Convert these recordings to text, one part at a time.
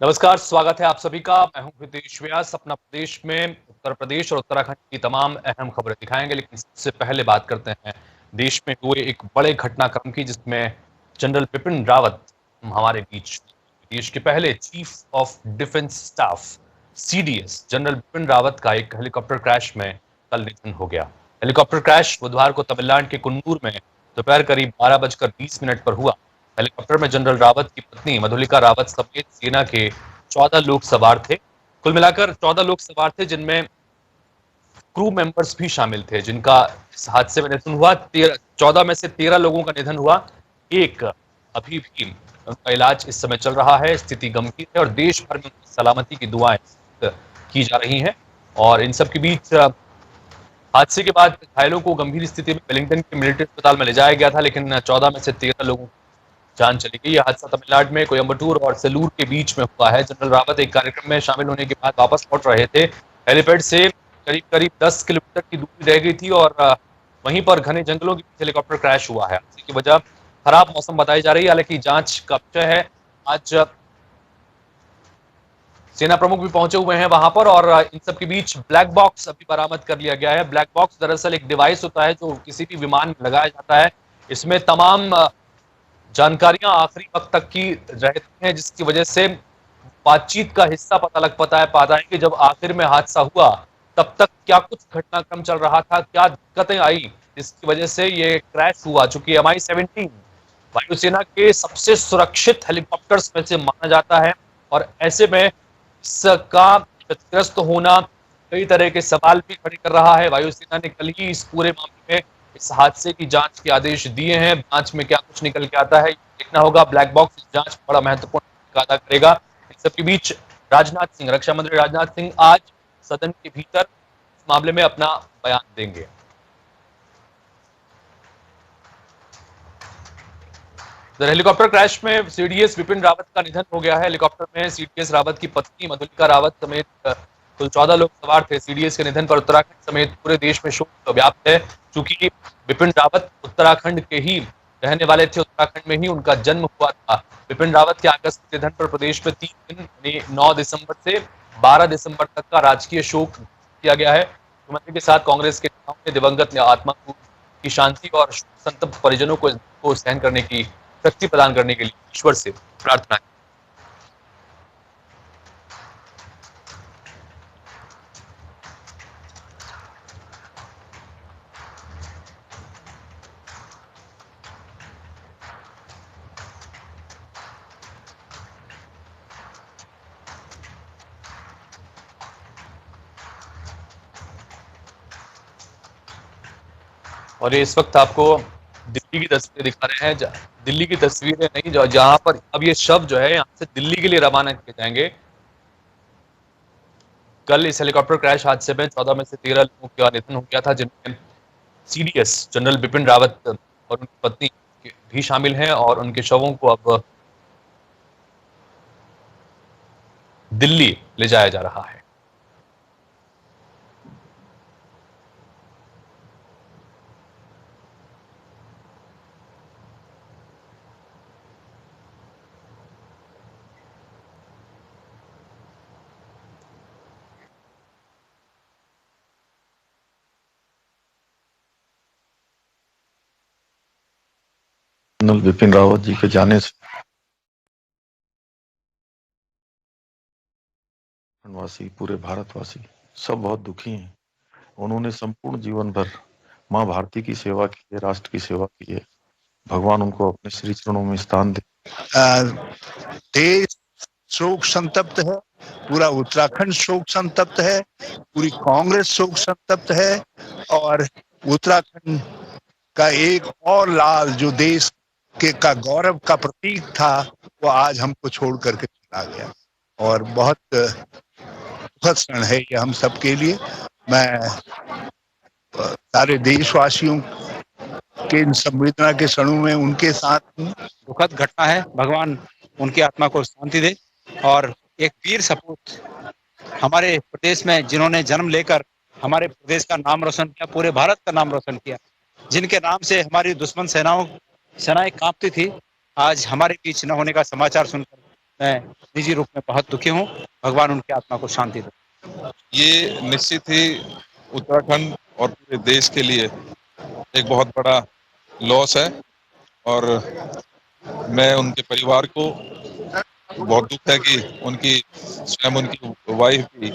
नमस्कार, स्वागत है आप सभी का। मैं हूं हितेश व्यास। अपना प्रदेश में उत्तर प्रदेश और उत्तराखंड की तमाम अहम खबरें दिखाएंगे, लेकिन सबसे पहले बात करते हैं देश में हुए एक बड़े घटनाक्रम की, जिसमें जनरल बिपिन रावत हमारे बीच, देश के पहले chief of defence staff CDS general Bipin Rawat का एक हेलीकॉप्टर क्रैश में कल निधन हो गया। हेलीकॉप्टर क्रैश बुधवार को तमिलनाडु के कुन्नूर में दोपहर करीब 12:20 पर हुआ। हेलीकॉप्टर में जनरल रावत की पत्नी मधुलिका रावत समेत सेना के 14 लोग सवार थे। कुल मिलाकर 14 लोग सवार थे, जिनमें क्रू मेंबर्स भी शामिल थे, जिनका इस हादसे में निधन हुआ। 14 में से 13 लोगों का निधन हुआ। एक अभी भी उनका इलाज इस समय चल रहा है, स्थिति गंभीर है और देश भर में उनकी सलामती की दुआएं की जा रही हैं। और इन सब के बीच हादसे के बाद घायलों को गंभीर स्थिति में वेलिंगटन के मिलिट्री अस्पताल में ले जाया गया था, लेकिन 14 में से 13 लोगों की जान चली गई। यह हादसा तमिलनाडु में कोयम्बटूर और सेलूर के बीच में हुआ है। जनरल रावत एक कार्यक्रम में शामिल होने के बाद वापस लौट रहे थे। हेलीपैड से करीब करीब 10 किलोमीटर की दूरी रह गई थी और वहीं पर घने जंगलों के बीच हेलीकॉप्टर क्रैश हुआ है। हादसे की वजह खराब मौसम बताई जा रही है, हालांकि जांच का विषय है। आज सेना प्रमुख भी पहुंचे हुए हैं वहां पर, और इन सब के बीच ब्लैक बॉक्स अभी बरामद कर लिया गया है। ब्लैक बॉक्स दरअसल एक डिवाइस होता है जो किसी भी विमान में लगाया जाता है। इसमें तमाम जानकारियां आखिरी वक्त तक की रहती हैं, जिसकी वजह से बातचीत का हिस्सा पता लग पाता है कि जब आखिर में हादसा हुआ तब तक क्या कुछ घटनाक्रम चल रहा था, क्या दिक्कतें आई, जिसकी वजह से ये क्रैश हुआ। चूंकि MI-17 वायुसेना के सबसे सुरक्षित हेलीकॉप्टर्स में से माना जाता है, और ऐसे में इसका क्षतिग्रस्त होना कई तरह के सवाल भी खड़े कर रहा है। वायुसेना ने कल ही इस पूरे मामले में इस हादसे की जांच के आदेश दिए हैं। जांच में क्या कुछ निकल के आता है देखना होगा। ब्लैक बॉक्स इस जांच में बड़ा महत्वपूर्ण भूमिका अदा करेगा। इस सबके बीच राजनाथ सिंह, रक्षा मंत्री राजनाथ सिंह आज सदन के भीतर इस मामले में अपना बयान देंगे। हेलीकॉप्टर क्रैश में सीडीएस विपिन रावत का निधन हो गया है। हेलीकॉप्टर में सीडीएस रावत की पत्नी मधुलिका रावत समेत कुल 14 लोग सवार थे। सीडीएस के निधन पर उत्तराखंड समेत पूरे देश में शोक व्याप्त है। चूंकि विपिन रावत उत्तराखंड के ही रहने वाले थे, उत्तराखंड में ही उनका जन्म हुआ था। विपिन रावत के आकस्मिक निधन पर प्रदेश में 3 दिन 9 दिसंबर से 12 दिसंबर तक का राजकीय शोक किया गया है। मुख्यमंत्री के साथ कांग्रेस के नेताओं ने दिवंगत आत्मा की शांति और संतप्त परिजनों को सहन करने की शक्ति प्रदान करने के लिए ईश्वर से प्रार्थना की। और ये इस वक्त आपको दिल्ली की तस्वीरें दिखा रहे हैं। दिल्ली की तस्वीरें नहीं, जहां पर अब ये शव जो है यहाँ से दिल्ली के लिए रवाना किए जाएंगे। कल इस हेलीकॉप्टर क्रैश हादसे में 14 में से 13 लोगों का निधन हो गया था, जिनमें सीडीएस जनरल बिपिन रावत और उनकी पत्नी भी शामिल हैं, और उनके शवों को अब दिल्ली ले जाया जा रहा है। जनरल बिपिन रावत जी के जाने से वासी, पूरे भारतवासी सब बहुत दुखी हैं। उन्होंने संपूर्ण जीवन भर माँ भारती की सेवा की है, राष्ट्र की सेवा की है। भगवान उनको अपने श्री चरणों में स्थान दे। देश शोक संतप्त है, पूरा उत्तराखंड शोक संतप्त है, पूरी कांग्रेस शोक संतप्त है, और उत्तराखंड का एक और लाल जो देश के का गौरव का प्रतीक था, वो आज हमको छोड़ करके चला गया। और बहुत दुखद क्षण है ये हम सबके लिए। मैं सारे देशवासियों के इन संवेदना के क्षणों में उनके साथ हूँ। दुखद घटना है, भगवान उनकी आत्मा को शांति दे। और एक वीर सपूत हमारे प्रदेश में जिन्होंने जन्म लेकर हमारे प्रदेश का नाम रोशन किया, पूरे भारत का नाम रोशन किया, जिनके नाम से हमारी दुश्मन सेनाएं कांपती थी, आज हमारे बीच न होने का समाचार सुनकर मैं निजी रूप में बहुत दुखी हूँ। भगवान उनकी आत्मा को शांति दे। ये निश्चित ही उत्तराखंड और पूरे देश के लिए एक बहुत बड़ा लॉस है और मैं उनके परिवार को बहुत दुख है कि उनकी वाइफ भी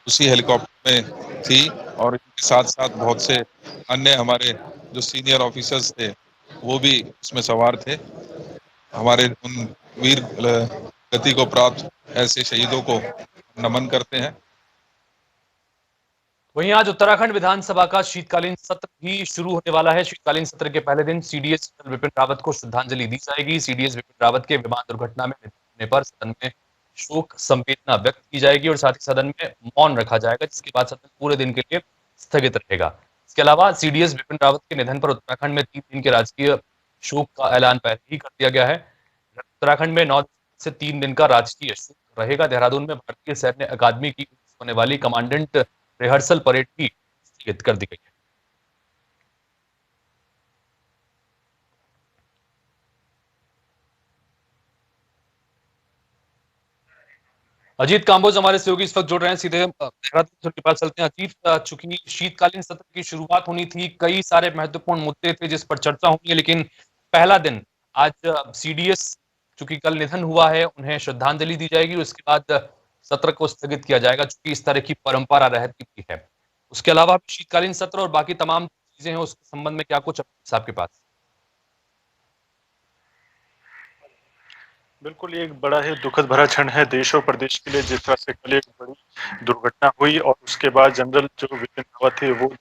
उसी हेलीकॉप्टर में थी और इनके साथ साथ बहुत से अन्य हमारे जो सीनियर ऑफिसर्स थे वो भी उसमें सवार थे। हमारे उन वीर गति को प्राप्त ऐसे शहीदों को नमन करते हैं। वहीं आज उत्तराखंड विधानसभा का शीतकालीन सत्र भी शुरू होने वाला है। शीतकालीन सत्र के पहले दिन सीडीएस जनरल विपिन रावत को श्रद्धांजलि दी जाएगी। सीडीएस विपिन रावत के विमान दुर्घटना में निधन होने पर सदन में शोक संवेदना व्यक्त की जाएगी और साथ ही सदन में मौन रखा जाएगा, जिसके बाद सदन पूरे दिन के लिए स्थगित रहेगा। इसके अलावा सीडीएस विपिन रावत के निधन पर उत्तराखंड में 3 दिन के राजकीय शोक का ऐलान पहले ही कर दिया गया है। उत्तराखंड में 9 से 3 दिन का राजकीय शोक रहेगा। देहरादून में भारतीय सैन्य अकादमी की होने वाली कमांडेंट रिहर्सल परेड भी स्थगित कर दी गई है। अजीत कांबोज हमारे सहयोगी इस वक्त जुड़ रहे हैं, सीधे देहरादून के पास चलते हैं। अजीत, चूंकि शीतकालीन सत्र की शुरुआत होनी थी, कई सारे महत्वपूर्ण मुद्दे थे जिस पर चर्चा होनी है, लेकिन पहला दिन आज सीडीएस चूंकि कल निधन हुआ है, उन्हें श्रद्धांजलि दी जाएगी, उसके बाद सत्र को स्थगित किया जाएगा, चूंकि इस तरह की परंपरा रहती है। उसके अलावा शीतकालीन सत्र और बाकी तमाम चीजें हैं, उसके संबंध में क्या कुछ आपके पास? बिल्कुल, ये एक बड़ा ही दुखद भरा क्षण है देश और प्रदेश के लिए। जिस तरह से कल एक बड़ी दुर्घटना हुई और उसके बाद जनरल जो विपिन रावत थे वो हो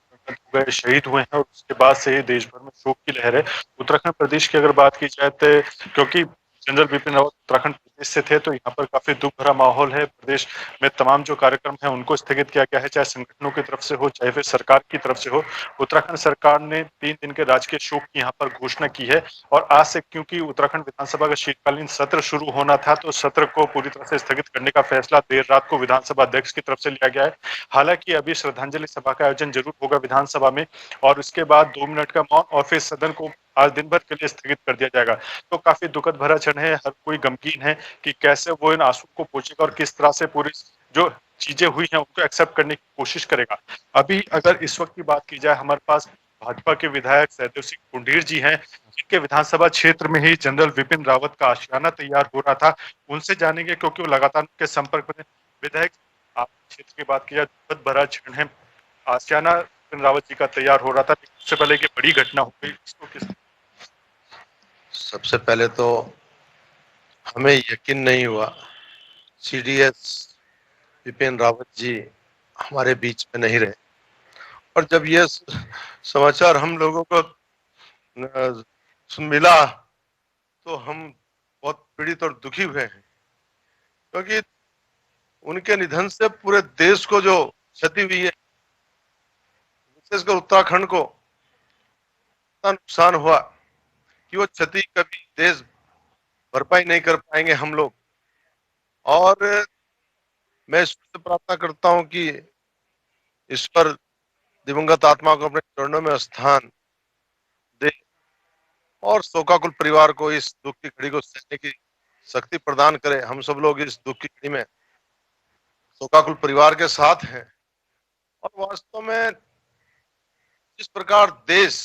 गए, शहीद हुए हैं और उसके बाद से ही देश भर में शोक की लहर है। उत्तराखंड प्रदेश की अगर बात की जाए तो क्योंकि जनरल विपिन रावत उत्तराखंड प्रदेश से थे तो यहाँ पर काफी दुख भरा माहौल है। प्रदेश में तमाम जो कार्यक्रम है उनको स्थगित किया गया है, चाहे संगठनों की तरफ से हो चाहे फिर सरकार की तरफ से हो। उत्तराखंड सरकार ने 3 दिन के राजकीय शोक की यहाँ पर घोषणा की है और आज से क्योंकि उत्तराखंड विधानसभा का शीतकालीन सत्र शुरू होना था तो सत्र को पूरी तरह से स्थगित करने का फैसला देर रात को विधानसभा अध्यक्ष की तरफ से लिया गया है। हालांकि अभी श्रद्धांजलि सभा का आयोजन जरूर होगा विधानसभा में और उसके बाद 2 मिनट का मौन और फिर सदन को आज दिन भर के लिए स्थगित कर दिया जाएगा। तो काफी दुखद भरा क्षण है, हर कोई गमगीन है कि कैसे वो इन आंसू को पोंछेगा और किस तरह से पूरी जो चीजें हुई हैं उनको एक्सेप्ट करने की कोशिश करेगा। अभी अगर इस वक्त की बात की जाए, हमारे पास भाजपा के विधायक सहदेव सिंह कुंडीर जी हैं, जिनके विधानसभा क्षेत्र में ही जनरल विपिन रावत का आशियाना तैयार हो रहा था। उनसे जानेंगे क्योंकि वो लगातार उनके संपर्क में। विधायक, आप क्षेत्र की बात की जाए, दुखद भरा क्षण है, आशियाना विपिन रावत जी का तैयार हो रहा था, सबसे पहले की बड़ी घटना हो गई, इसको किस? सबसे पहले तो हमें यकीन नहीं हुआ सीडीएस विपिन रावत जी हमारे बीच में नहीं रहे और जब यह समाचार हम लोगों को मिला तो हम बहुत पीड़ित और दुखी हुए हैं, क्योंकि उनके निधन से पूरे देश को जो क्षति हुई है, विशेषकर उत्तराखंड को इतना नुकसान हुआ कि वो क्षति कभी देश भरपाई नहीं कर पाएंगे हम लोग। और मैं ईश्वर से प्रार्थना करता हूं कि ईश्वर दिवंगत आत्मा को अपने चरणों में स्थान दे और शोकाकुल परिवार को इस दुख की घड़ी को सहने की शक्ति प्रदान करे। हम सब लोग इस दुख की घड़ी में शोकाकुल परिवार के साथ हैं और वास्तव में जिस प्रकार देश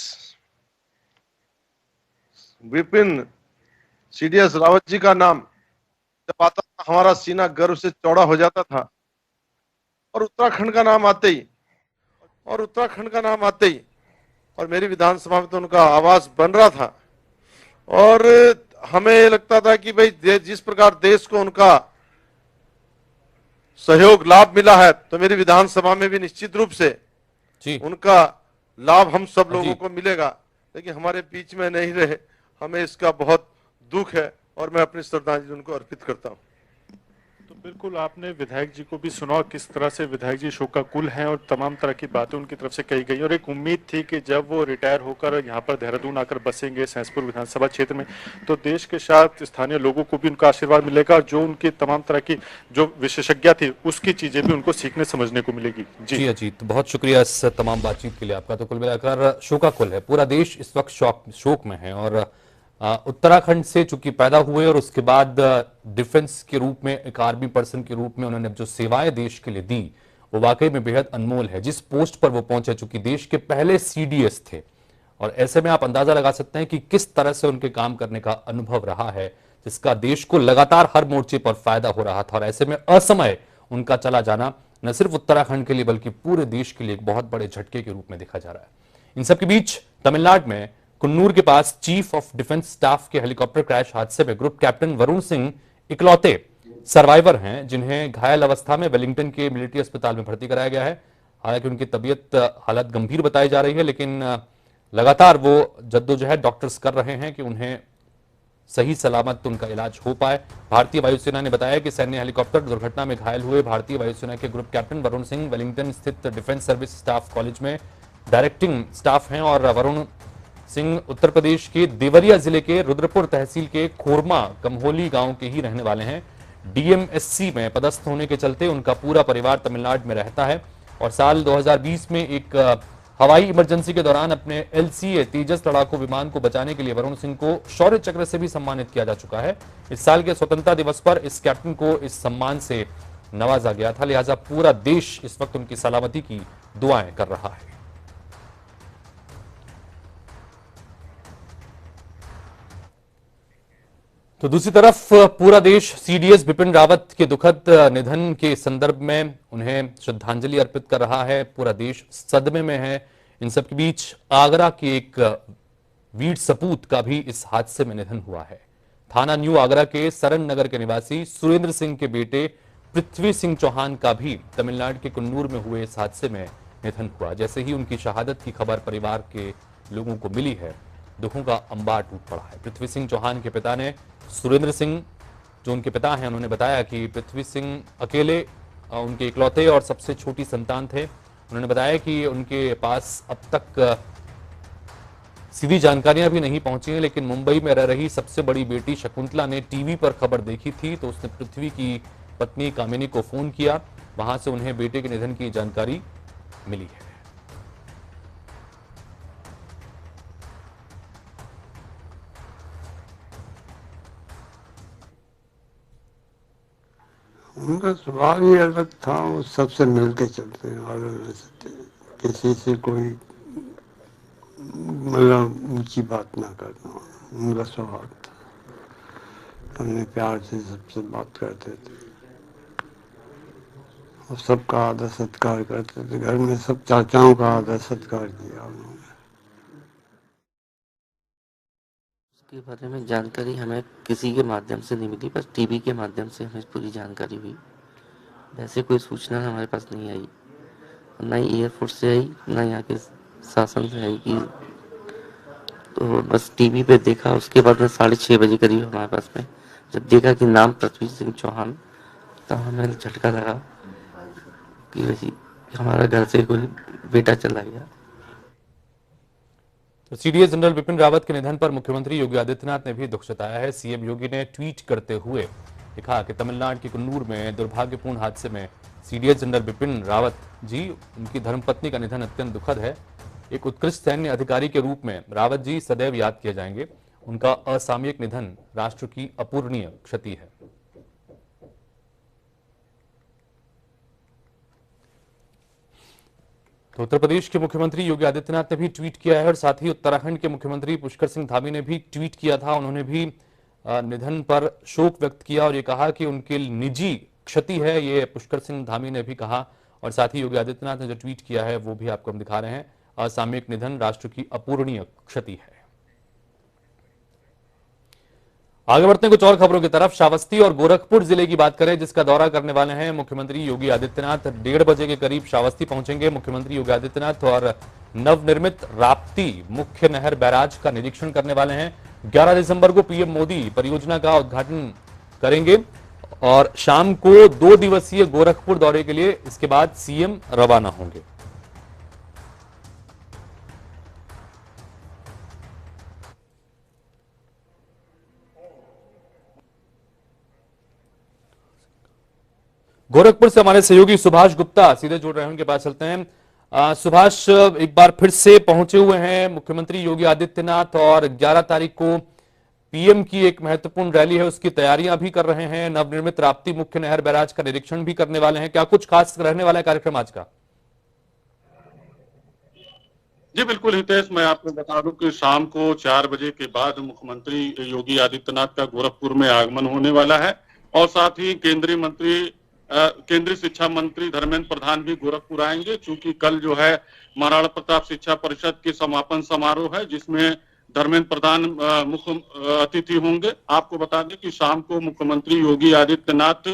विपिन सीडीएस रावत जी का नाम जब आता था, हमारा सीना गर्व से चौड़ा हो जाता था और उत्तराखंड का नाम आते ही और मेरी विधानसभा में तो उनका आवाज बन रहा था और हमें लगता था कि भाई जिस प्रकार देश को उनका सहयोग लाभ मिला है तो मेरी विधानसभा में भी निश्चित रूप से उनका लाभ हम सब लोगों को मिलेगा, लेकिन हमारे बीच में नहीं रहे, हमें इसका बहुत दुख है और मैं अपनी श्रद्धांजलि उनको अर्पित करता हूं। तो बिल्कुल आपने विधायक जी को भी सुना किस तरह से विधायक जी शोकाकुल हैं और तमाम तरह की बातें उनकी तरफ से कही गई और एक उम्मीद थी कि जब वो रिटायर होकर यहाँ पर देहरादून आकर बसेंगे सहसपुर विधानसभा क्षेत्र में तो देश के साथ स्थानीय लोगों को भी उनका आशीर्वाद मिलेगा और जो उनकी तमाम तरह की जो विशेषज्ञता थी उसकी चीजें भी उनको सीखने समझने को मिलेगी। जी अजीत, बहुत शुक्रिया इस तमाम बातचीत के लिए आपका। तो कुल मिलाकर शोकाकुल है पूरा देश, इस वक्त शोक में है और उत्तराखंड से चूंकि पैदा हुए और उसके बाद डिफेंस के रूप में एक आर्मी पर्सन के रूप में उन्होंने जो सेवाएं देश के लिए दी वो वाकई में बेहद अनमोल है। जिस पोस्ट पर वो पहुंचे, चूंकि देश के पहले सीडीएस थे, और ऐसे में आप अंदाजा लगा सकते हैं कि किस तरह से उनके काम करने का अनुभव रहा है, जिसका देश को लगातार हर मोर्चे पर फायदा हो रहा था। और ऐसे में असमय उनका चला जाना न सिर्फ उत्तराखंड के लिए बल्कि पूरे देश के लिए एक बहुत बड़े झटके के रूप में देखा जा रहा है। इन सबके बीच तमिलनाडु में कुन्नूर के पास चीफ ऑफ डिफेंस स्टाफ के हेलीकॉप्टर क्रैश हादसे में ग्रुप कैप्टन वरुण सिंह इकलौते सर्वाइवर हैं जिन्हें घायल अवस्था में वेलिंगटन के मिलिट्री अस्पताल में भर्ती कराया गया है। हालांकि उनकी तबीयत हालत गंभीर बताई जा रही है, लेकिन लगातार वो जद्दोजहद डॉक्टर्स कर रहे हैं कि उन्हें सही सलामत उनका इलाज हो पाए। भारतीय वायुसेना ने बताया कि सैन्य हेलीकॉप्टर दुर्घटना में घायल हुए भारतीय वायुसेना के group captain Varun Singh Wellington स्थित डिफेंस सर्विस स्टाफ कॉलेज में डायरेक्टिंग स्टाफ हैं। और वरुण सिंह उत्तर प्रदेश के देवरिया जिले के रुद्रपुर तहसील के खोरमा कमहोली गांव के ही रहने वाले हैं। डीएमएससी में पदस्थ होने के चलते उनका पूरा परिवार तमिलनाडु में रहता है और साल 2020 में एक हवाई इमरजेंसी के दौरान अपने एलसीए तेजस लड़ाकू विमान को बचाने के लिए वरुण सिंह को शौर्य चक्र से भी सम्मानित किया जा चुका है। इस साल के स्वतंत्रता दिवस पर इस कैप्टन को इस सम्मान से नवाजा गया था, लिहाजा पूरा देश इस वक्त उनकी सलामती की दुआएं कर रहा है। तो दूसरी तरफ पूरा देश सीडीएस बिपिन रावत के दुखद निधन के संदर्भ में उन्हें श्रद्धांजलि अर्पित कर रहा है। पूरा देश सदमे में है। इन सब के बीच आगरा के एक वीर सपूत का भी इस हादसे में निधन हुआ है। थाना न्यू आगरा के सरन नगर के निवासी सुरेंद्र सिंह के बेटे पृथ्वी सिंह चौहान का भी तमिलनाडु के कुन्नूर में हुए इस हादसे में निधन हुआ। जैसे ही उनकी शहादत की खबर परिवार के लोगों को मिली है, दुखों का अंबार टूट पड़ा है। पृथ्वी सिंह चौहान के पिता ने सुरेंद्र सिंह जो उनके पिता हैं उन्होंने बताया कि पृथ्वी सिंह अकेले उनके इकलौते और सबसे छोटी संतान थे। उन्होंने बताया कि उनके पास अब तक सीधी जानकारियां भी नहीं पहुंची हैं, लेकिन मुंबई में रह रही सबसे बड़ी बेटी शकुंतला ने टीवी पर खबर देखी थी तो उसने पृथ्वी की पत्नी कामिनी को फोन किया। वहां से उन्हें बेटे के निधन की जानकारी मिली है। उनका स्वभाव ही अलग था, वो सबसे मिल के चलते हैं और किसी से कोई मतलब ऊंची बात ना करना, उनका स्वभाव था। अपने प्यार से सबसे बात करते थे और सबका आदर सत्कार करते थे। घर में सब चाचाओं का आदर सत्कार किया उन्होंने। के बारे में जानकारी हमें किसी के माध्यम से नहीं मिली, बस टीवी के माध्यम से हमें पूरी जानकारी हुई। वैसे कोई सूचना हमारे पास नहीं आई, ना ही एयरफोर्स से आई, ना यहाँ के शासन से आई कि तो बस टीवी पे देखा। उसके बाद में 6:30 बजे करीब हमारे पास में जब देखा कि नाम पृथ्वी सिंह चौहान, तब हमें झटका लगा कि वैसे हमारा घर से कोई बेटा चला गया। तो सीडीएस जनरल बिपिन रावत के निधन पर मुख्यमंत्री योगी आदित्यनाथ ने भी दुख जताया है। सीएम योगी ने ट्वीट करते हुए लिखा कि तमिलनाडु के कुन्नूर में दुर्भाग्यपूर्ण हादसे में सीडीएस जनरल बिपिन रावत जी, उनकी धर्मपत्नी का निधन अत्यंत दुखद है। एक उत्कृष्ट सैन्य अधिकारी के रूप में रावत जी सदैव याद किए जाएंगे। उनका असामयिक निधन राष्ट्र की अपूरणीय क्षति है। तो उत्तर प्रदेश के मुख्यमंत्री योगी आदित्यनाथ ने भी ट्वीट किया है और साथ ही उत्तराखंड के मुख्यमंत्री पुष्कर सिंह धामी ने भी ट्वीट किया था। उन्होंने भी निधन पर शोक व्यक्त किया और ये कहा कि उनके निजी क्षति है, ये पुष्कर सिंह धामी ने भी कहा। और साथ ही योगी आदित्यनाथ ने जो ट्वीट किया है वो भी आपको हम दिखा रहे हैं। असामयिक निधन राष्ट्र की अपूरणीय क्षति है। आगे बढ़ते हैं कुछ और खबरों की तरफ। श्रावस्ती और गोरखपुर जिले की बात करें जिसका दौरा करने वाले हैं मुख्यमंत्री योगी आदित्यनाथ। 1:30 बजे के करीब श्रावस्ती पहुंचेंगे मुख्यमंत्री योगी आदित्यनाथ और नवनिर्मित राप्ती मुख्य नहर बैराज का निरीक्षण करने वाले हैं। 11 दिसंबर को पीएम मोदी परियोजना का उद्घाटन करेंगे और शाम को 2 दिवसीय गोरखपुर दौरे के लिए इसके बाद सीएम रवाना होंगे। गोरखपुर से हमारे सहयोगी सुभाष गुप्ता सीधे जुड़ रहे हैं, उनके पास चलते हैं। सुभाष, एक बार फिर से पहुंचे हुए हैं मुख्यमंत्री योगी आदित्यनाथ और 11 तारीख को पीएम की एक महत्वपूर्ण रैली है, उसकी तैयारियां भी कर रहे हैं। नवनिर्मित राप्ती मुख्य नहर बैराज का निरीक्षण भी करने वाले हैं। क्या कुछ खास रहने वाला है कार्यक्रम आज का? जी बिल्कुल हितेश, मैं आपको बता दूं कि शाम को 4 बजे के बाद मुख्यमंत्री योगी आदित्यनाथ का गोरखपुर में आगमन होने वाला है और साथ ही केंद्रीय शिक्षा मंत्री धर्मेंद्र प्रधान भी गोरखपुर आएंगे, क्योंकि कल जो है महाराणा प्रताप शिक्षा परिषद के समापन समारोह है, जिसमें धर्मेंद्र प्रधान मुख्य अतिथि होंगे। आपको बता दें कि शाम को मुख्यमंत्री योगी आदित्यनाथ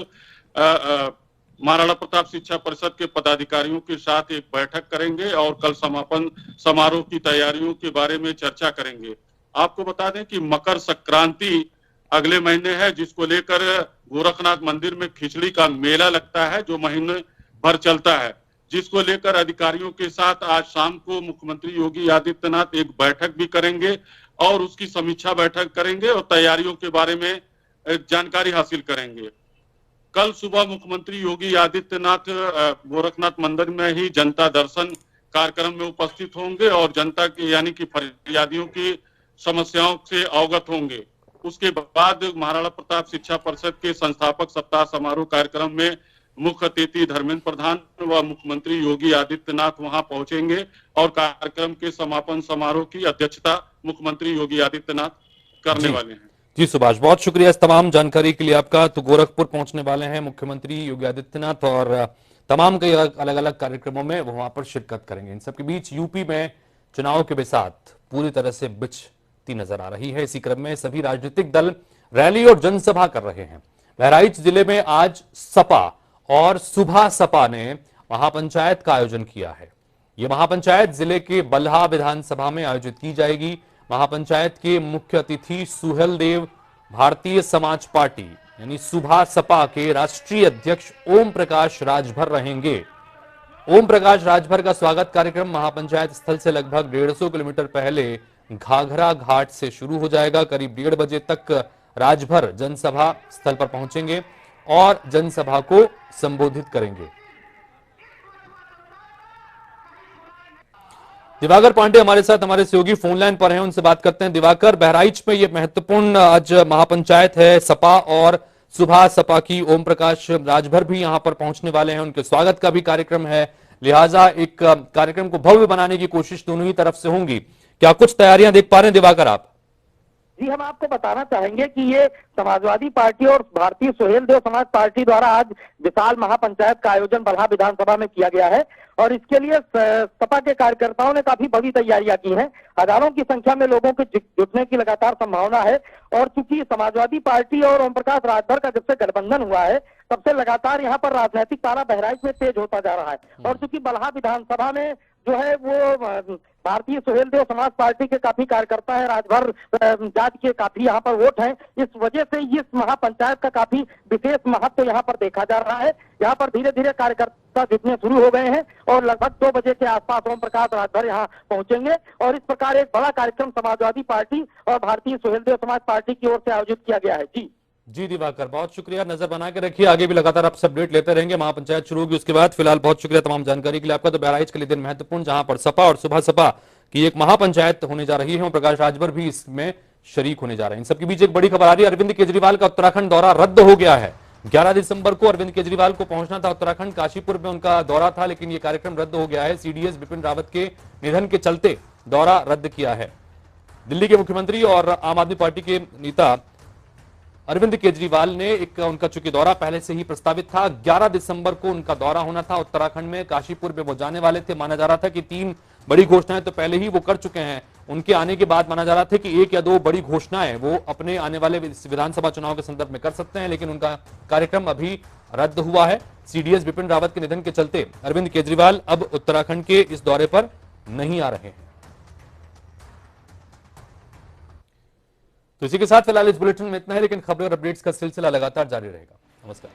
महाराणा प्रताप शिक्षा परिषद के पदाधिकारियों के साथ एक बैठक करेंगे और कल समापन समारोह की तैयारियों के बारे में चर्चा करेंगे। आपको बता दें कि मकर संक्रांति अगले महीने है, जिसको लेकर गोरखनाथ मंदिर में खिचड़ी का मेला लगता है, जो महीने भर चलता है, जिसको लेकर अधिकारियों के साथ आज शाम को मुख्यमंत्री योगी आदित्यनाथ एक बैठक भी करेंगे और उसकी समीक्षा बैठक करेंगे और तैयारियों के बारे में जानकारी हासिल करेंगे। कल सुबह मुख्यमंत्री योगी आदित्यनाथ गोरखनाथ मंदिर में ही जनता दर्शन कार्यक्रम में उपस्थित होंगे और जनता की यानी कि फरियादियों की समस्याओं से अवगत होंगे। उसके बाद महाराणा प्रताप शिक्षा परिषद के संस्थापक सप्ताह समारोह कार्यक्रम में मुख्य अतिथि धर्मेंद्र प्रधान व मुख्यमंत्री योगी आदित्यनाथ वहां पहुंचेंगे और कार्यक्रम के समापन समारोह की अध्यक्षता मुख्यमंत्री योगी आदित्यनाथ करने वाले हैं। जी सुभाष, बहुत शुक्रिया इस तमाम जानकारी के लिए आपका। तो गोरखपुर पहुंचने वाले हैं मुख्यमंत्री योगी आदित्यनाथ और तमाम कई अलग अलग कार्यक्रमों में वो वहां पर शिरकत करेंगे। इन सबके बीच यूपी में चुनाव के बिसात पूरी तरह से बिछती नजर आ रही है। इसी क्रम में सभी राजनीतिक दल रैली और जनसभा कर रहे हैं। बहराइच जिले में आज सपा और सुबह सपा ने महापंचायत का आयोजन किया है। यह महापंचायत जिले के बल्हा विधानसभा में आयोजित की जाएगी। महापंचायत के मुख्य अतिथि सुहेल देव भारतीय समाज पार्टी यानी सुबह सपा के राष्ट्रीय अध्यक्ष ओम प्रकाश राजभर रहेंगे। ओम प्रकाश राजभर का स्वागत कार्यक्रम महापंचायत स्थल से लगभग 150 किलोमीटर पहले घाघरा घाट से शुरू हो जाएगा। करीब 1:30 बजे तक राजभर जनसभा स्थल पर पहुंचेंगे और जनसभा को संबोधित करेंगे। दिवाकर पांडे हमारे साथ हमारे सहयोगी फोन लाइन पर हैं, उनसे बात करते हैं। दिवाकर, बहराइच में यह महत्वपूर्ण आज महापंचायत है सपा और सुबह सपा की। ओम प्रकाश राजभर भी यहां पर पहुंचने वाले हैं, उनके स्वागत का भी कार्यक्रम है, लिहाजा एक कार्यक्रम को भव्य बनाने की कोशिश दोनों ही तरफ से होंगी। क्या कुछ तैयारियां देख पा रहे हैं दिवाकर आप? जी, हम आपको बताना चाहेंगे कि ये समाजवादी पार्टी और भारतीय सुहेल देव समाज पार्टी द्वारा आज विशाल महापंचायत का आयोजन बल्हा विधानसभा में किया गया है और इसके लिए सपा के कार्यकर्ताओं ने काफी बड़ी तैयारियां की हैं। हजारों की संख्या में लोगों के जुटने की लगातार संभावना है और चूंकि समाजवादी पार्टी और ओम प्रकाश राजभर का जब से गठबंधन हुआ है तब से लगातार यहाँ पर राजनीतिक पारा बहराइच में तेज होता जा रहा है और चूंकि बल्हा विधानसभा में जो है वो भारतीय सुहेल देव समाज पार्टी के काफी कार्यकर्ता है, राजभर जाति के काफी यहाँ पर वोट हैं, इस वजह से इस महापंचायत का काफी विशेष महत्व यहाँ पर देखा जा रहा है। यहाँ पर धीरे धीरे कार्यकर्ता जुटने शुरू हो गए हैं और लगभग 2 बजे के आसपास ओम प्रकाश राजभर यहाँ पहुंचेंगे और इस प्रकार एक बड़ा कार्यक्रम समाजवादी पार्टी और भारतीय सुहेल देव समाज पार्टी की ओर से आयोजित किया गया है। जी दिवाकर, बहुत शुक्रिया, नजर बना के रखिए, आगे भी लगातार आपसे अपडेट लेते रहेंगे। महापंचायत शुरू होगी उसके बाद। फिलहाल बहुत शुक्रिया तमाम जानकारी के लिए आपका। तो बहराइच के लिए दिन महत्वपूर्ण, जहां पर सपा और सुबह सपा की एक महापंचायत होने जा रही है और प्रकाश राजभर भी इसमें शरीक होने जा रहे हैं। इन सबके बीच एक बड़ी खबर आ रही है, अरविंद केजरीवाल का उत्तराखंड दौरा रद्द हो गया है। 11 दिसंबर को अरविंद केजरीवाल को पहुंचना था उत्तराखंड, काशीपुर में उनका दौरा था, लेकिन यह कार्यक्रम रद्द हो गया है। सीडीएस बिपिन रावत के निधन के चलते दौरा रद्द किया है। दिल्ली के मुख्यमंत्री और आम आदमी पार्टी के नेता अरविंद केजरीवाल ने उनका चूंकि दौरा पहले से ही प्रस्तावित था, 11 दिसंबर को उनका दौरा होना था उत्तराखंड में, काशीपुर में वो जाने वाले थे। माना जा रहा था कि 3 बड़ी घोषणाएं तो पहले ही वो कर चुके हैं। उनके आने के बाद माना जा रहा था कि 1 या 2 बड़ी घोषणाएं वो अपने आने वाले विधानसभा चुनाव के संदर्भ में कर सकते हैं, लेकिन उनका कार्यक्रम अभी रद्द हुआ है। सीडीएस बिपिन रावत के निधन के चलते अरविंद केजरीवाल अब उत्तराखंड के इस दौरे पर नहीं आ रहे हैं। तो इसी के साथ फिलहाल इस बुलेटिन में इतना है, लेकिन खबरें और अपडेट्स का सिलसिला लगातार जारी रहेगा। नमस्कार।